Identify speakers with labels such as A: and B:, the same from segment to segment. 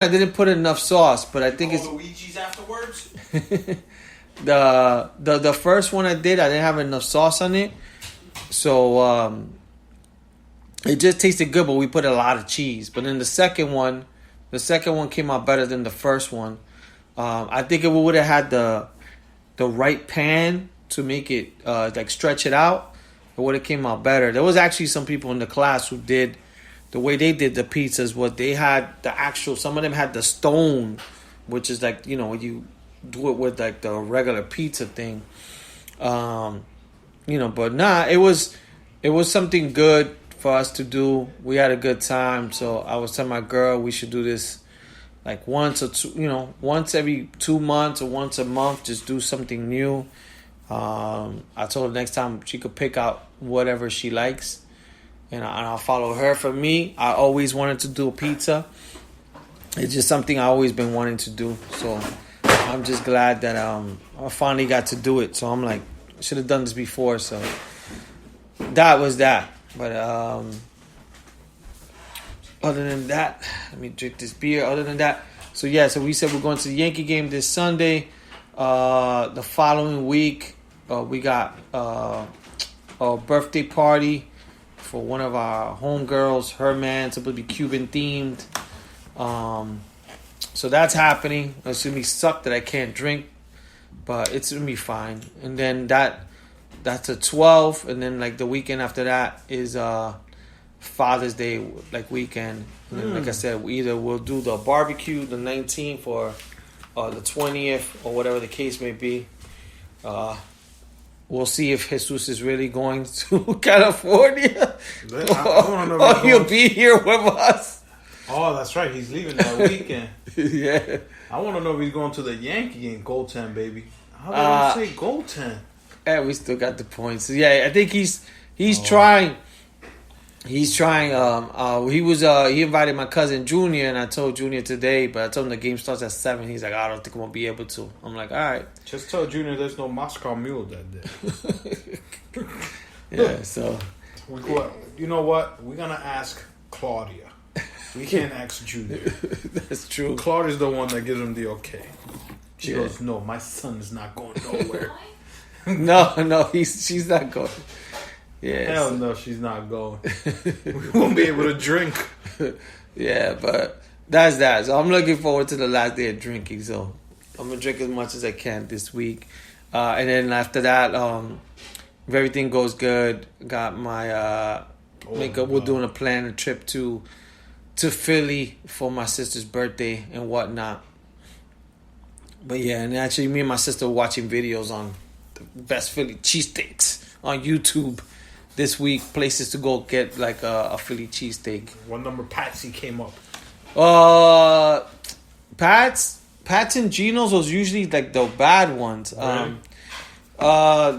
A: I didn't put enough sauce, but I think it's
B: Luigi's afterwards.
A: the first one I did. I didn't have enough sauce on it, so it just tasted good. But we put a lot of cheese. But then the second one came out better than the first one. I think if we would have had the right pan to make it like stretch it out, it would have came out better. There was actually some people in the class who did. The way they did the pizzas was they had the actual. Some of them had the stone, which is like when you do it with like the regular pizza thing. But it was something good for us to do. We had a good time. So I was telling my girl we should do this like once every 2 months or once a month. Just do something new. I told her next time she could pick out whatever she likes. And I'll follow her. For me, I always wanted to do a pizza. It's just something I always been wanting to do. So I'm just glad that I finally got to do it. So I'm like, I should have done this before. So that was that. But other than that, let me drink this beer. Other than that, so we said we're going to the Yankee game this Sunday. The following week, we got a birthday party for one of our homegirls. Her man, supposed to be Cuban themed. So that's happening. It's gonna be sucked that I can't drink, but it's gonna be fine. And then that's a 12, and then like the weekend after that is Father's Day like weekend. And then, like I said, we'll do the barbecue the 19th or the 20th or whatever the case may be. We'll see if Jesus is really going to California. Or he'll be here with us.
B: Oh, that's right. He's leaving that weekend.
A: Yeah.
B: I want to know if he's going to the Yankee game. Goaltend, baby. How do you say goaltend?
A: Yeah, we still got the points. So, yeah, I think he's trying. He's trying. He invited my cousin Junior, and I told Junior today, but I told him the game starts at 7. He's like, I don't think I'm gonna be able to. I'm like, all right.
B: Just tell Junior there's no Moscow Mule that day.
A: Yeah. So.
B: You know what? We're gonna ask Claudia. We can't ask Junior.
A: That's true.
B: Claudia's the one that gives him the okay. She goes, no, my son is not going nowhere.
A: No, she's not going. Yeah,
B: hell no, she's not going. We won't be able to drink.
A: Yeah, but that's that. So I'm looking forward to the last day of drinking. So I'm gonna drink as much as I can this week, and then after that, if everything goes good, got my makeup. We're doing a trip to Philly for my sister's birthday and whatnot. But yeah, and actually, me and my sister were watching videos on the best Philly cheesesteaks on YouTube this week. Places to go get like a Philly cheesesteak.
B: What number Patsy came up?
A: Pat's and Geno's was usually like the bad ones.
B: Really?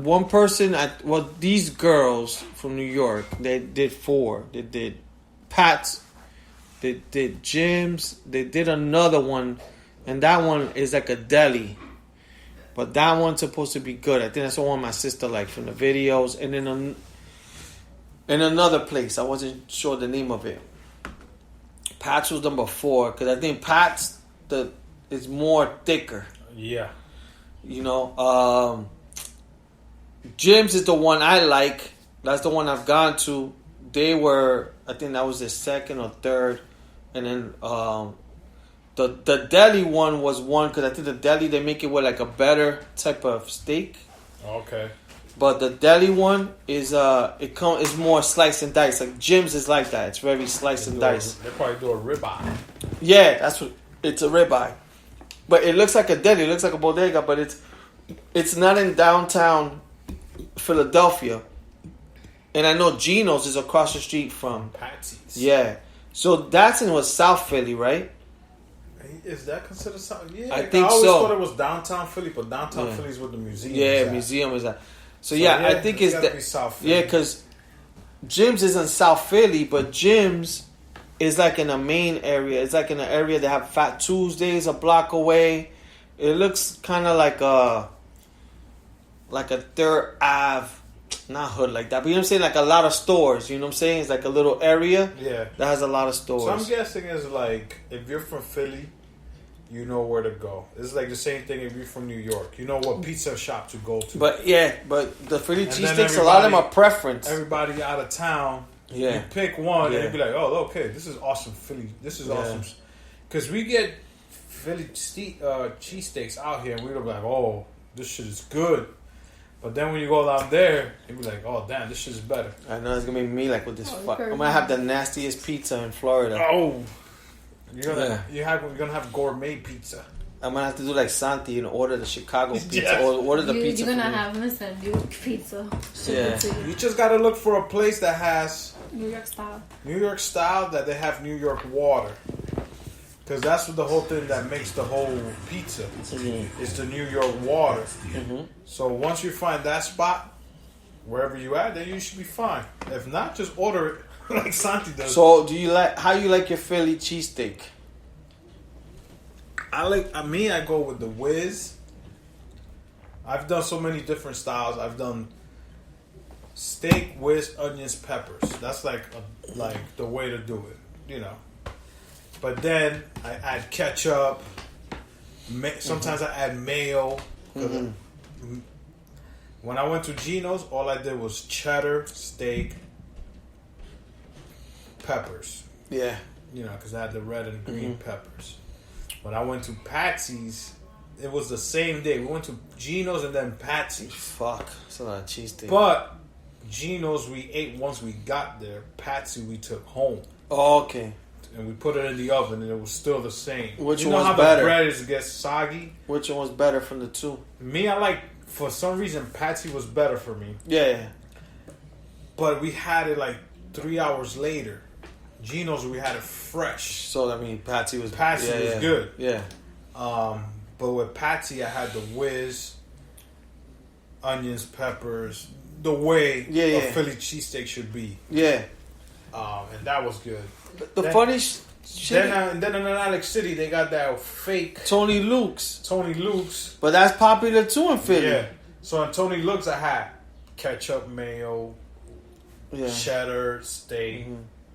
A: One person these girls from New York, they did 4. They did Pat's, they did Jim's, they did another one, and that one is like a deli. But that one's supposed to be good. I think that's the one my sister liked from the videos. And then in another place, I wasn't sure the name of it. Pat's was number 4 because I think Pat's is more thicker.
B: Yeah.
A: Jim's is the one I like. That's the one I've gone to. I think that was the second or third. And then the deli one was one because I think the deli, they make it with like a better type of steak.
B: Okay.
A: But the deli one is is more slice and dice. Like Jim's is like that. It's very slice and dice.
B: They probably do a ribeye.
A: Yeah, it's a ribeye. But it looks like a deli. It looks like a bodega, but it's not in downtown Philadelphia. And I know Geno's is across the street from
B: Patsy's.
A: Yeah. So that's in South Philly, right?
B: Is that considered South? Yeah,
A: I think
B: I always
A: so.
B: thought it was downtown Philly, but downtown Philly's with the museum.
A: Yeah, museum is that. So yeah, I think it's
B: that. South Philly.
A: Yeah, because Jim's is in South Philly, but Jim's is like in the main area. It's like in the area that have Fat Tuesdays a block away. It looks kind of like a 3rd Ave not hood like that, but you know what I'm saying, like a lot of stores. You know what I'm saying? It's like a little area
B: Yeah.
A: that has a lot of stores.
B: So I'm guessing is like if you're from Philly, you know where to go. It's like the same thing if you're from New York. You know what pizza shop to go to.
A: But the Philly
B: And then
A: cheesesteaks, a lot of them are preference.
B: Everybody out of town,
A: Yeah.
B: you pick one
A: Yeah.
B: and you be like, oh, okay, this is awesome Philly. This is awesome. Because we get Philly cheesesteaks out here and we're like, oh, this shit is good. But then when you go down there, you be like, oh, damn, this shit is better.
A: I know it's going to be me like with this. I'm going to have the nastiest pizza in Florida.
B: Oh. You're gonna have gourmet pizza.
A: I'm gonna have to do like Santi and order the Chicago pizza
B: Yes.
A: or order the pizza.
C: You're gonna have him send you pizza.
A: Yeah.
B: You just gotta look for a place that has
C: New York style.
B: New York style, that they have New York water. Because that's what the whole thing that makes the whole pizza is the New York water.
A: Mm-hmm.
B: So once you find that spot, wherever you at, then you should be fine. If not, just order it like Santi does.
A: So how you like your Philly cheesesteak?
B: I go with the whiz. I've done so many different styles. I've done steak, whiz, onions, peppers. That's like the way to do it, you know. But then I add ketchup. Sometimes I add mayo. When I went to Gino's, all I did was cheddar, steak, peppers.
A: Yeah.
B: You know, because I had the red and green peppers. When I went to Patsy's, it was the same day. We went to Gino's and then Patsy's.
A: Fuck, it's a lot of cheesesteak.
B: But Gino's we ate once we got there. Patsy we took home.
A: Oh, okay.
B: And we put it in the oven and it was still the same.
A: Which
B: you
A: one
B: know
A: was
B: how
A: better?
B: the bread gets soggy?
A: Which one was better from the two?
B: Me, I like, for some reason, Patsy was better for me.
A: Yeah.
B: But we had it like 3 hours later. Gino's, we had it fresh.
A: So, I mean, Patsy was
B: good.
A: Yeah.
B: But with Patsy, I had the whiz, onions, peppers, the way a Philly cheesesteak should be.
A: Yeah.
B: And that was good.
A: The funny shit.
B: Then in Alex City, they got that fake
A: Tony Luke's.
B: But
A: that's popular too in Philly.
B: Yeah. So in Tony Luke's, I had ketchup, mayo, cheddar, steak,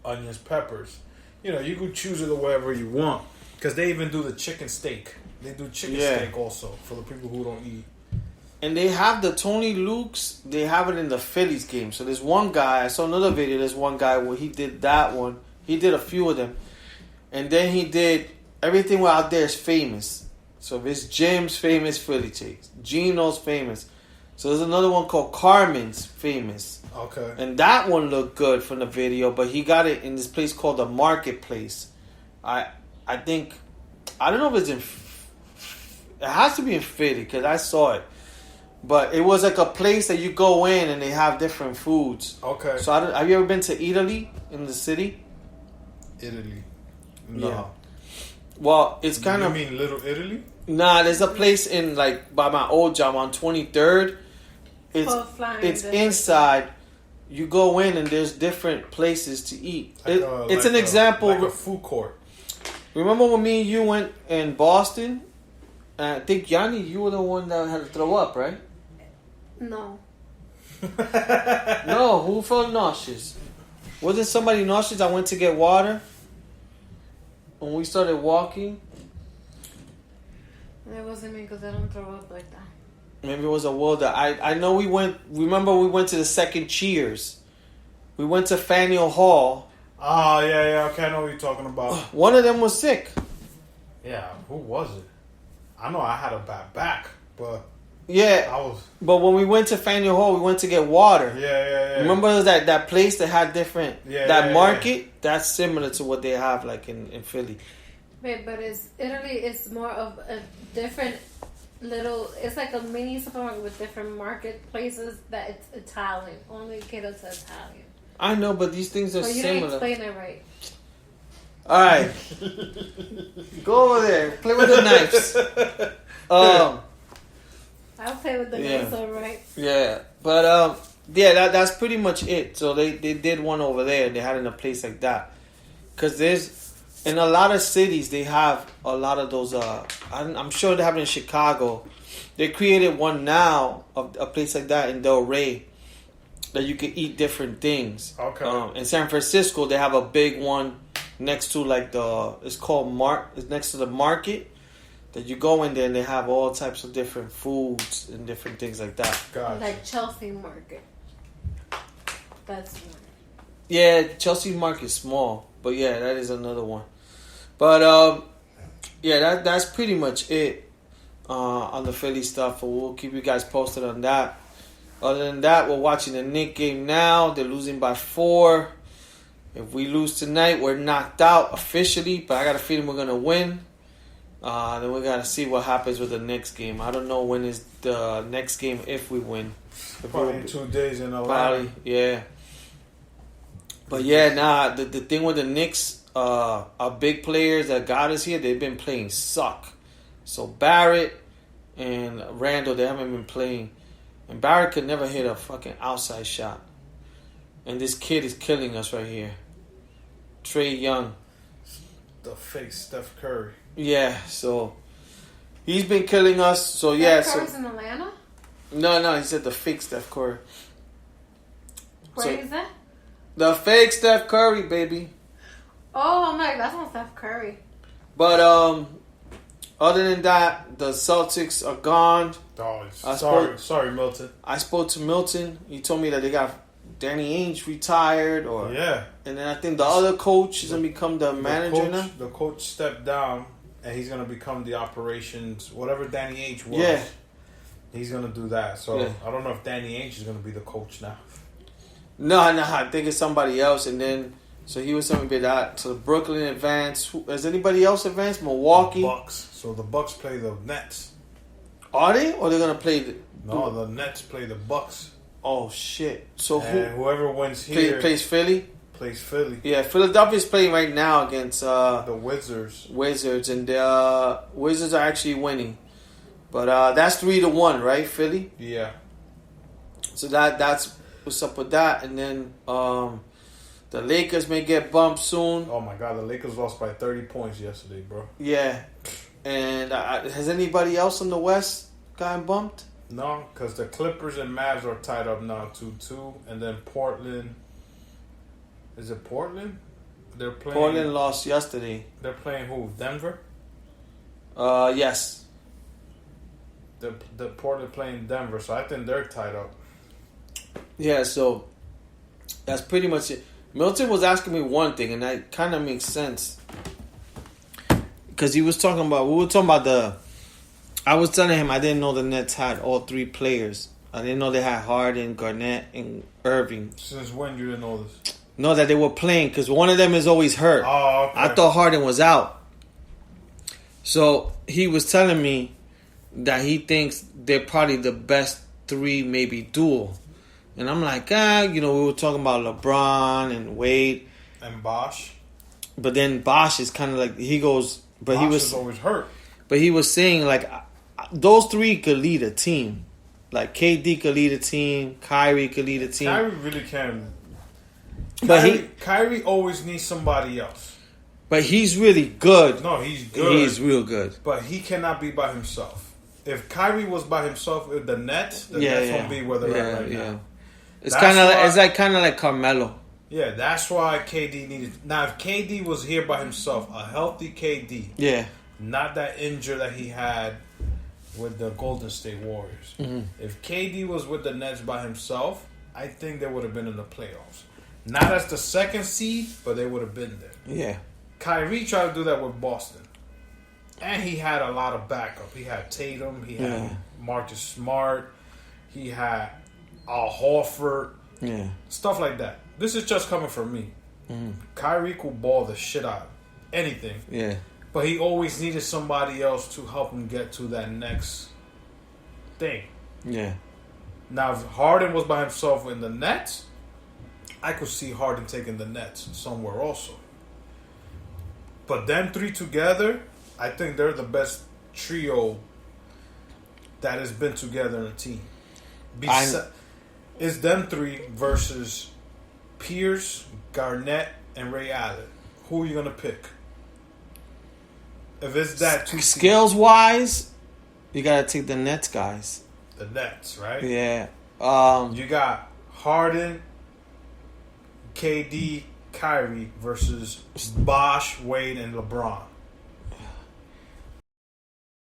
B: onions, peppers. You know, you could choose it wherever you want. Because they even do the chicken steak. They do chicken steak also for the people who don't eat.
A: And they have the Tony Luke's, they have it in the Phillies game. So there's one guy, I saw another video, there's one guy where he did that one. He did a few of them. And then he did, everything out there is famous. So if it's Jim's famous Philly cheese, Gino's famous. So there's another one called Carmen's famous.
B: Okay.
A: And that one looked good from the video, but he got it in this place called the Marketplace. I think, I don't know if it's in, it has to be in Philly because I saw it. But it was like a place that you go in and they have different foods.
B: Okay.
A: So have you ever been to Italy in the city?
B: Italy. No.
A: Yeah. Well, it's kind of...
B: You mean Little Italy?
A: Nah, there's a place in like by my old job on 23rd. It's inside. You go in and there's different places to eat. It's an example.
B: Like a food court.
A: Remember when me and you went in Boston? I think Yanni, you were the one that had to throw up, right?
C: No.
A: No, who felt nauseous? Wasn't somebody nauseous? I went to get water. When we started walking.
C: It wasn't me because I don't throw up like that.
A: Maybe it was a Wilder. I know we went. Remember we went to the second Cheers. We went to Faneuil Hall.
B: Oh, yeah. Okay, I know what you're talking about.
A: One of them was sick.
B: Yeah, who was it? I know I had a bad back, but...
A: Yeah, but when we went to Faneuil Hall, we went to get water.
B: Yeah.
A: Remember that place that had different...
B: Yeah,
A: market? Yeah. That's similar to what they have like in Philly.
C: Wait, but Italy is more of a different little... It's like a mini supermarket with different marketplaces that it's Italian. Only catered to Italian.
A: I know, but these things are
C: you
A: similar.
C: didn't explain it right.
A: All right. Go over there. Play with the knives.
C: I'll play with the knives, all right.
A: Yeah. But, that's pretty much it. So they did one over there. They had it in a place like that. Because there's... In a lot of cities, they have a lot of those... I'm sure they have it in Chicago. They created one now, a place like that in Del Rey. that you can eat different things.
B: Okay.
A: In San Francisco, they have a big one next to like it's called it's next to the market. That you go in there and they have all types of different foods and different things like that.
B: Gotcha.
C: Like Chelsea Market. That's one.
A: Yeah, Chelsea Market's small, but yeah, that is another one. But yeah, that's pretty much it on the Philly stuff. We'll keep you guys posted on that. Other than that, we're watching the Knicks game now. They're losing by 4. If we lose tonight, we're knocked out officially. But I got a feeling we're gonna win. Then we gotta see what happens with the next game. I don't know when is the next game if we win.
B: Probably in 2 days in Atlanta.
A: Probably, yeah. But yeah, the thing with the Knicks, our big players that got us here, they've been playing suck. So Barrett and Randall, they haven't been playing. And Barrett could never hit a fucking outside shot. And this kid is killing us right here. Trey Young.
B: The fake Steph Curry.
A: Yeah, so he's been killing us. So yeah,
C: Steph Curry's in Atlanta?
A: No, he said the fake Steph Curry.
C: Where is that?
A: The fake Steph Curry, baby.
C: Oh, I'm like, that's not Steph Curry.
A: But other than that, the Celtics are gone.
B: Oh, sorry, Milton.
A: I spoke to Milton. He told me that they got Danny Ainge retired,
B: yeah.
A: And then I think the other coach is gonna become the manager now.
B: The coach stepped down, and he's gonna become the operations, whatever Danny Ainge was.
A: Yeah.
B: He's gonna do that. So
A: Yeah.
B: I don't know if Danny Ainge is gonna be the coach now.
A: No, I think it's somebody else. And then so he was telling me that. So Brooklyn advanced. Has anybody else advanced? Milwaukee.
B: Bucks. So the Bucks play the Nets.
A: Are they? Or they're gonna play
B: the Nets play the Bucks.
A: Oh shit! So
B: whoever wins here
A: plays Philly.
B: Plays Philly.
A: Yeah, Philadelphia's playing right now against
B: the Wizards.
A: And the Wizards are actually winning, but that's 3-1, right? Philly.
B: Yeah.
A: So that's what's up with that, and then the Lakers may get bumped soon.
B: Oh my God, the Lakers lost by 30 points yesterday, bro.
A: Yeah, and has anybody else in the West gotten bumped?
B: No, because the Clippers and Mavs are tied up now 2-2, and then Portland. Is it Portland? They're playing.
A: Portland lost yesterday.
B: They're playing who? Denver.
A: Yes.
B: The Portland playing Denver, so I think they're tied up.
A: Yeah, so that's pretty much it. Milton was asking me one thing, and that kind of makes sense because we were talking about I was telling him I didn't know the Nets had all 3 players. I didn't know they had Harden, Garnett, and Irving.
B: Since when you didn't know this?
A: No, that they were playing because one of them is always hurt.
B: Oh, okay.
A: I thought Harden was out. So he was telling me that he thinks they're probably the best 3, maybe duo. And I'm like, we were talking about LeBron and Wade.
B: And Bosh.
A: But then Bosh is kind of like, he goes, but
B: Bosh
A: he was
B: is always hurt.
A: But he was saying, like, those 3 could lead a team. Like, KD could lead a team. Kyrie could lead a team.
B: Kyrie really can.
A: But
B: Kyrie always needs somebody else.
A: But he's really good.
B: No, he's good.
A: He's real good.
B: But he cannot be by himself. If Kyrie was by himself with the Nets won't be where they're at right now.
A: It's kind of like Carmelo.
B: Yeah, that's why KD needed. Now, if KD was here by himself, a healthy KD, not that injury that he had with the Golden State Warriors. Mm-hmm. If KD was with the Nets by himself, I think they would have been in the playoffs. Not as the 2nd seed, but they would have been there.
A: Yeah.
B: Kyrie tried to do that with Boston. And he had a lot of backup. He had Tatum. He had Marcus Smart. He had Al Horford.
A: Yeah.
B: Stuff like that. This is just coming from me. Mm. Kyrie could ball the shit out of anything.
A: Yeah.
B: But he always needed somebody else to help him get to that next thing.
A: Yeah.
B: Now, if Harden was by himself in the Nets, I could see Harden taking the Nets somewhere also. But them 3 together, I think they're the best trio that has been together in a team. It's them 3 versus Pierce, Garnett, and Ray Allen. Who are you going to pick? If it's that 2
A: skills-wise, you got to take the Nets guys.
B: The Nets, right?
A: Yeah.
B: You got Harden, KD, Kyrie versus Bosh, Wade, and LeBron.